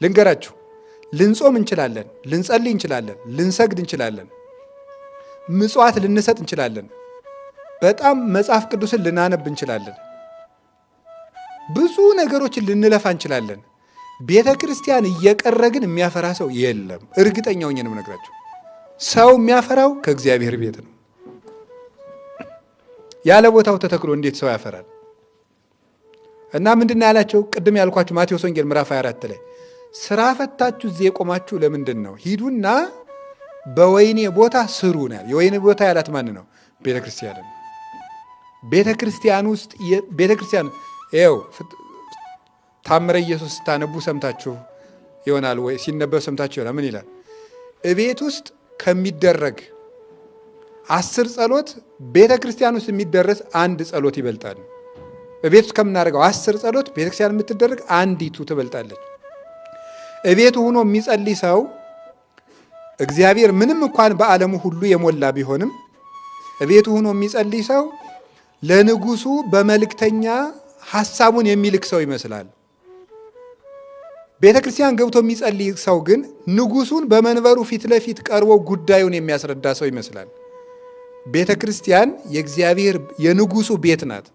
ልንገራችሁ፣ ልንጾም እንችላለን፣ ልንጸልይ እንችላለን፣ ልንሰግድ እንችላለን፣ ምጽዋት ልንሰጥ እንችላለን፣ በጣም መጽሐፍ ቅዱስን ልናነብ እንችላለን፣ ብዙ ነገሮችን ልንለፋ እንችላለን። ቤተ ክርስቲያን እየቀረ ግን የሚያፈራ ሰው የለም። እርግጠኛ ሆኜ ነው የምነግራችሁ። ሰው የሚያፈራው ከእግዚአብሔር ቤት ነው። ያለ ቦታው ተተክሎ እንዴት ሰው ያፈራል? እና ምንድን ያላቸው ቅድም ያልኳችሁ ማቴዎስ ወንጌል ምዕራፍ 24 ላይ ስራ ፈታችሁ እዚህ የቆማችሁ ለምንድን ነው? ሂዱና በወይኔ ቦታ ስሩ ነው። የወይኔ ቦታ ያላት ማን ነው? ቤተ ክርስቲያን ነው። ቤተ ክርስቲያን ውስጥ ቤተ ክርስቲያን ይኸው ታምረ ኢየሱስ ስታነቡ ሰምታችሁ ይሆናል ወይ? ሲነበብ ሰምታችሁ ይሆናል። ምን ይላል? እቤት ውስጥ ከሚደረግ 10 ጸሎት ቤተ ክርስቲያን ውስጥ የሚደረስ አንድ ጸሎት ይበልጣል። እቤት ውስጥ ከምናደርገው 10 ጸሎት ቤተ ክርስቲያን የምትደረግ አንዲቱ ትበልጣለች። እቤቱ ሆኖ የሚጸልይ ሰው እግዚአብሔር ምንም እንኳን በዓለሙ ሁሉ የሞላ ቢሆንም እቤቱ ሆኖ የሚጸልይ ሰው ለንጉሱ በመልእክተኛ ሐሳቡን የሚልክ ሰው ይመስላል። ቤተ ክርስቲያን ገብቶ የሚጸልይ ሰው ግን ንጉሱን በመንበሩ ፊት ለፊት ቀርቦ ጉዳዩን የሚያስረዳ ሰው ይመስላል። ቤተ ክርስቲያን የእግዚአብሔር የንጉሱ ቤት ናት።